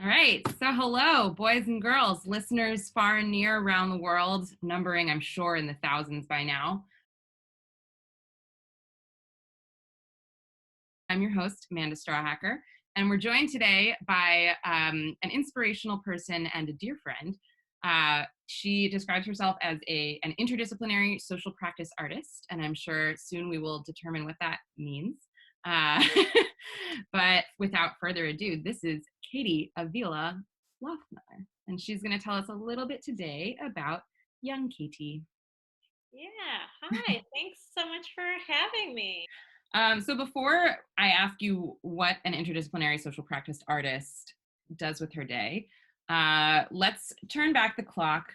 All right. So, hello, boys and girls, listeners far and near around the world, numbering, I'm sure, in the thousands by now. I'm your host, Amanda Strawhacker, and we're joined today by an inspirational person and a dear friend. She describes herself as an interdisciplinary social practice artist, and I'm sure soon we will determine what that means. But without further ado, this is Katie Avila Loughmiller, and she's going to tell us a little bit today about young Katie. Yeah, hi. Thanks so much for having me. So before I ask you what an interdisciplinary social practice artist does with her day, let's turn back the clock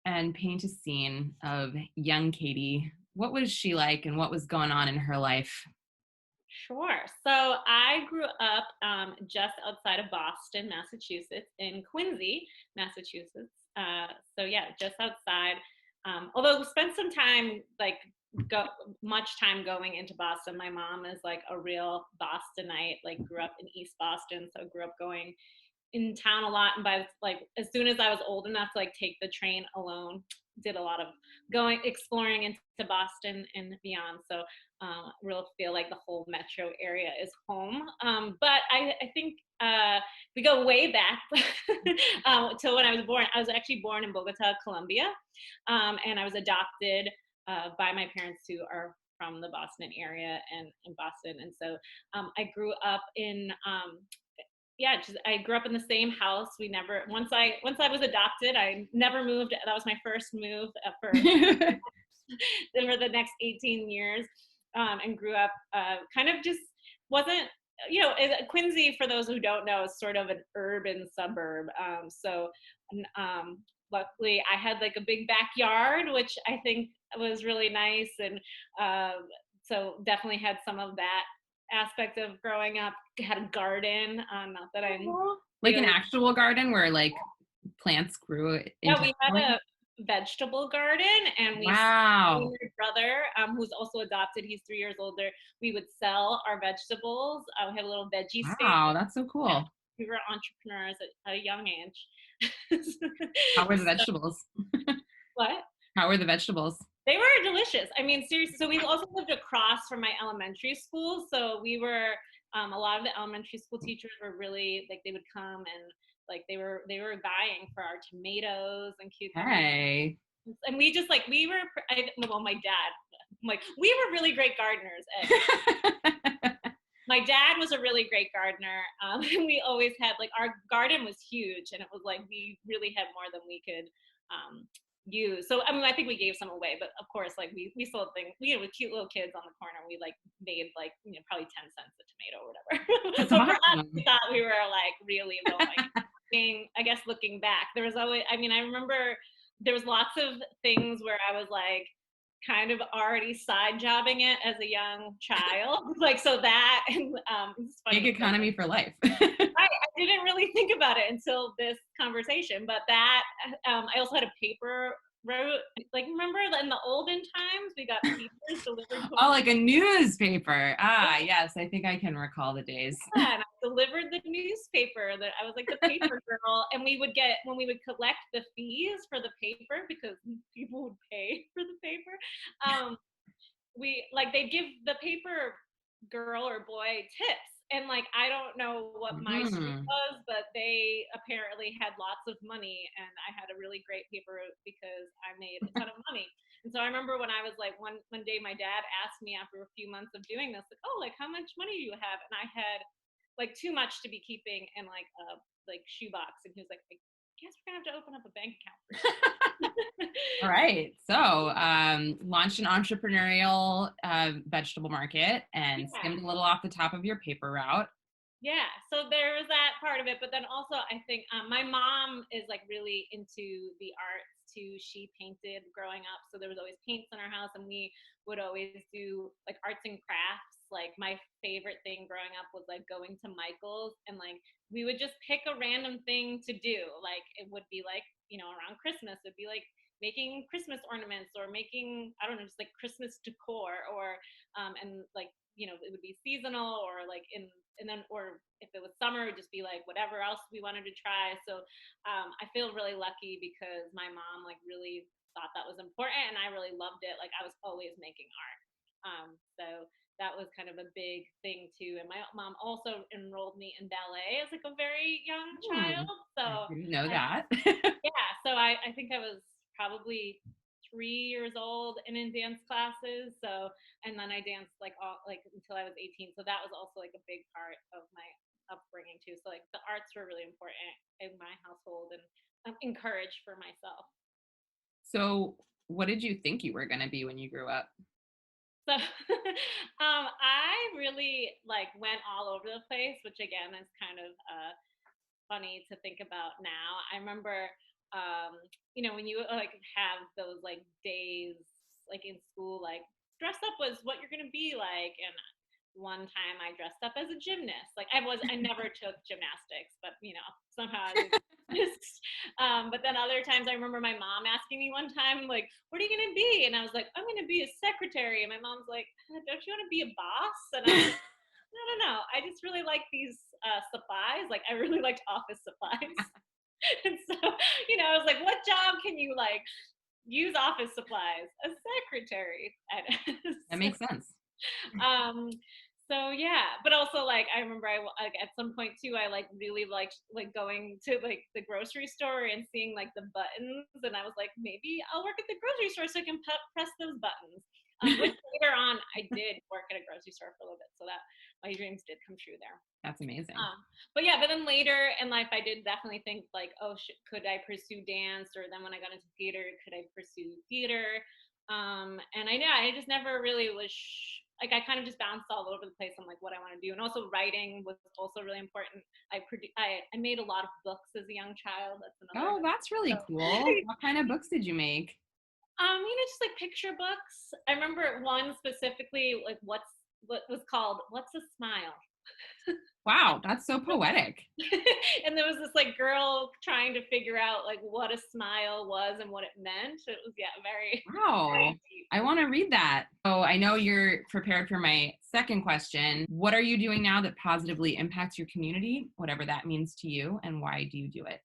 and paint a scene of young Katie. What was she like and what was going on in her life? Sure. So I grew up just outside of Boston, Massachusetts, in Quincy, Massachusetts. So yeah, just outside. Although spent some time much time going into Boston. My mom is like a real Bostonite. Like grew up in East Boston, so grew up going in town a lot. And by like as soon as I was old enough to like take the train alone, did a lot of exploring into Boston and beyond. So real feel like the whole metro area is home. But I think we go way back till when I was born. I was actually born in Bogota, Colombia, and I was adopted by my parents who are from the Boston area and in Boston. And so I grew up in I grew up in the same house. We never once I was adopted, I never moved. That was my first move for the next 18 years, and grew up kind of just wasn't Quincy, for those who don't know, is sort of an urban suburb. Luckily I had like a big backyard, which I think was really nice, and so definitely had some of that aspect of growing up. Had a garden, not that I'm like an actual garden where like plants grew yeah, we had intentionally? a vegetable garden, and me Wow. and my brother, who's also adopted, he's 3 years older, we would sell our vegetables. We had a little veggie stand. Wow, that's so Yeah, cool. we were entrepreneurs at a young age. How were the So, vegetables? what? How were the vegetables? They were delicious. I mean, seriously. So we also lived across from my elementary school. So we were, a lot of the elementary school teachers were really like, they would come and like they were vying for our tomatoes and cucumbers. Hey. And we just like we were. Well, my dad, like we were really great gardeners. My dad was a really great gardener, and we always had like our garden was huge, and it was like we really had more than we could use. So I mean, I think we gave some away, but of course, like we sold things. With cute little kids on the corner, we like made like probably 10 cents a tomato or whatever. That's But for us, awesome. we thought we were like really rolling. I guess looking back, there was always. I mean, I remember there was lots of things where I was like kind of already side jobbing it as a young child. Like, so that, and it's funny Gig because economy for life. I didn't really think about it until this conversation, but that, I also had a paper route. Like, remember in the olden times, we got papers delivered to Oh, our. like a newspaper. Ah, yes, I think I can recall the days. Yeah, and I delivered the newspaper. That I was like the paper girl, and we would get when we would collect the fees for the paper because people would pay for the paper. We like they'd give the paper girl or boy tips, and like I don't know what my street Mm. was, but they apparently had lots of money, and I had a really great paper route because I made a ton of money. And so I remember when I was like one day my dad asked me after a few months of doing this, like, oh, like how much money do you have? And I had like too much to be keeping in like a like shoebox, and he was like, I guess we're gonna have to open up a bank account for you. All right. So, launched an entrepreneurial vegetable market and Yeah. skimmed a little off the top of your paper route. Yeah, so there was that part of it, but then also I think my mom is like really into the arts too. She painted growing up, so there was always paints in our house, and we would always do like arts and crafts. Like my favorite thing growing up was like going to Michael's, and like we would just pick a random thing to do. Like it would be like around Christmas, it'd be like making Christmas ornaments or making, I don't know, just like Christmas decor, or and like it would be seasonal or like or if it was summer, it would just be like whatever else we wanted to try. So I feel really lucky because my mom like really thought that was important and I really loved it. Like I was always making art. So that was kind of a big thing too. And my mom also enrolled me in ballet as like a very young child. I So didn't know that. yeah, so I think I was probably 3 years old and in dance classes. So, and then I danced like until I was 18. So that was also like a big part of my upbringing too. So like the arts were really important in my household and encouraged for myself. So what did you think you were going to be when you grew up? So I really like went all over the place, which again is kind of funny to think about now. I remember, when you like have those like days like in school, like dress up was what you're gonna be like. And one time I dressed up as a gymnast. Like I never took gymnastics, but somehow I just. But then other times I remember my mom asking me one time, like, "What are you gonna be?" And I was like, "I'm gonna be a secretary." And my mom's like, "Don't you want to be a boss?" And I was like, no. I just really like these supplies. Like I really liked office supplies. And so, I was like, what job can you like use office supplies? A secretary. That makes sense. um, so yeah, but also like I remember like at some point too, I like really liked like going to like the grocery store and seeing like the buttons, and I was like, maybe I'll work at the grocery store so I can press those buttons. Which later on, I did work at a grocery store for a little bit, so that my dreams did come true there. That's amazing. But then later in life, I did definitely think like, oh, could I pursue dance? Or then when I got into theater, could I pursue theater? And I just never really was like, I kind of just bounced all over the place on like what I want to do. And also writing was also really important. I made a lot of books as a young child. That's another. Oh, that's really cool. What kind of books did you make? Just like picture books. I remember one specifically, like what was called "What's a Smile." Wow, that's so poetic. And there was this like girl trying to figure out like what a smile was and what it meant. It was very Wow. very deep. I want to read that. So I know you're prepared for my second question. What are you doing now that positively impacts your community, whatever that means to you, and why do you do it?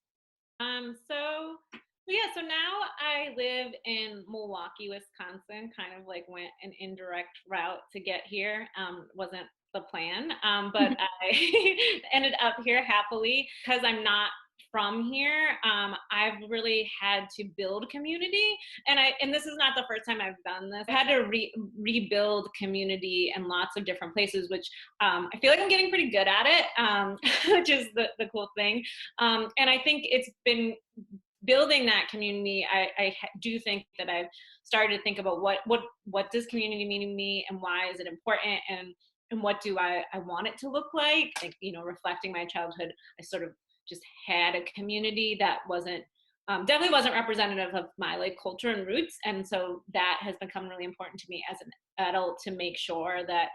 So now I live in Milwaukee, Wisconsin. Kind of like went an indirect route to get here. Wasn't the plan, but I ended up here happily because I'm not from here. I've really had to build community, and this is not the first time I've done this. I had to rebuild community in lots of different places, which I feel like I'm getting pretty good at it, which is the cool thing. And I think it's been building that community. I do think that I've started to think about what does community mean to me, and why is it important, and what do I want it to look like. Like, reflecting my childhood, I sort of just had a community that definitely wasn't representative of my like culture and roots. And so that has become really important to me as an adult, to make sure that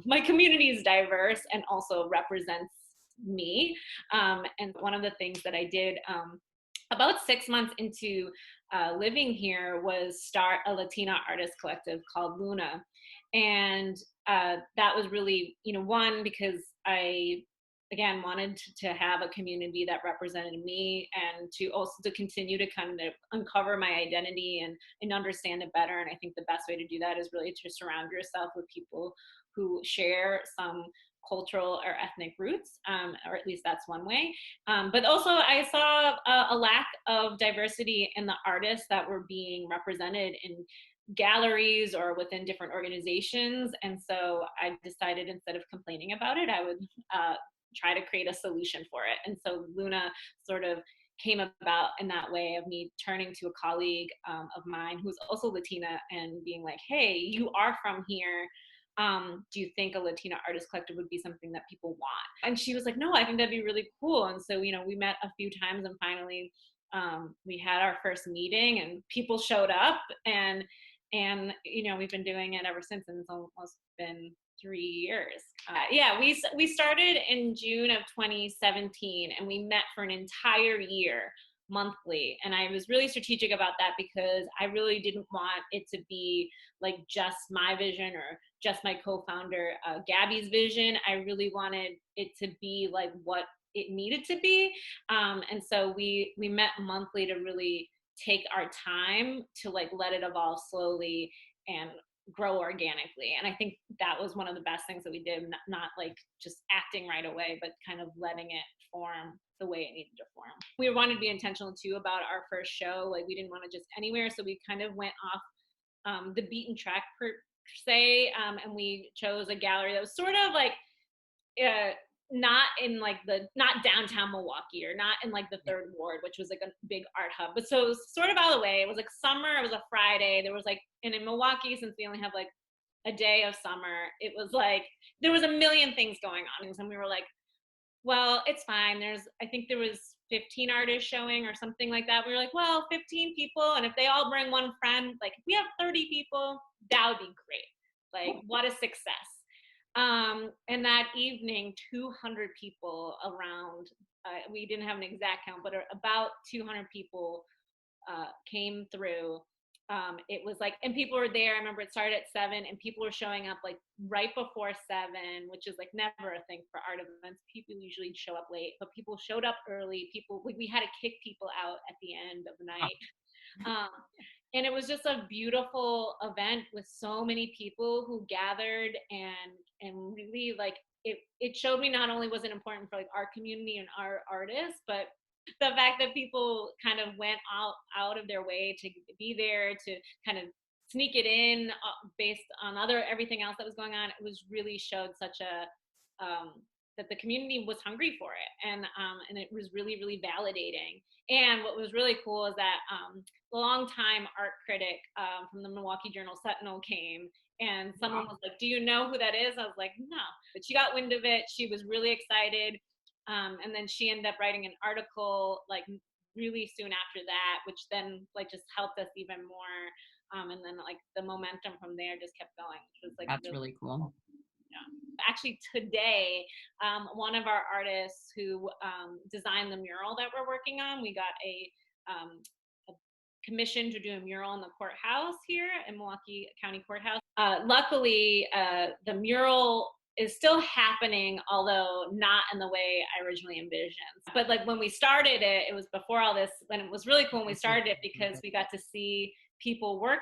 my community is diverse and also represents me. And one of the things that I did about 6 months into living here was start a Latina artist collective called Luna. And that was really, one, because I, again, wanted to have a community that represented me, and to also to continue to kind of uncover my identity and understand it better. And I think the best way to do that is really to surround yourself with people who share some cultural or ethnic roots, or at least that's one way. But also I saw a lack of diversity in the artists that were being represented in galleries or within different organizations. And so I decided, instead of complaining about it, I would try to create a solution for it. And so Luna sort of came about in that way, of me turning to a colleague of mine who's also Latina and being like, hey, you are from here. Do you think a Latina artist collective would be something that people want? And she was like, no, I think that'd be really cool. And so, we met a few times, and finally we had our first meeting, and people showed up, and we've been doing it ever since, and it's almost been 3 years. We started in June of 2017, and we met for an entire year monthly. And I was really strategic about that because I really didn't want it to be like just my vision or just my co-founder Gabby's vision. I really wanted it to be like what it needed to be. And so we met monthly to really take our time to like let it evolve slowly and grow organically. And I think that was one of the best things that we did, not like just acting right away, but kind of letting it form the way it needed to form. We wanted to be intentional too about our first show. Like we didn't want to just anywhere. So we kind of went off the beaten track per se. And we chose a gallery that was sort of like, not in like not downtown Milwaukee or not in like the Third Ward, which was like a big art hub. But so it was sort of out of the way. It was like summer. It was a Friday. There was like, and in Milwaukee, since we only have like a day of summer, it was like, there was a million things going on. And we were like, well, it's fine. I think there was 15 artists showing or something like that. We were like, well, 15 people. And if they all bring one friend, like if we have 30 people, that would be great. Like what a success. And that evening, 200 people around, we didn't have an exact count, but about 200 people came through. It was like, and people were there. I remember it started at 7 and people were showing up like right before 7, which is like never a thing for art events. People usually show up late, but people showed up early. We had to kick people out at the end of the night. And it was just a beautiful event with so many people who gathered and really like it showed me not only was it important for like our community and our artists, but the fact that people kind of went out of their way to be there, to kind of sneak it in based on everything else that was going on. It was really showed such a that the community was hungry for it, and it was really, really validating. And what was really cool is that a longtime art critic from the Milwaukee Journal Sentinel came, and someone was like, "Do you know who that is?" I was like, "No," but she got wind of it. She was really excited, and then she ended up writing an article like really soon after that, which then like just helped us even more. And then like the momentum from there just kept going, which was like that's really cool. Yeah. Actually today, one of our artists who designed the mural that we're working on, we got a commission to do a mural in the courthouse here in Milwaukee County Courthouse. Luckily, the mural is still happening, although not in the way I originally envisioned. But like when we started it, it was before all this, when it was really cool when we started it because we got to see people work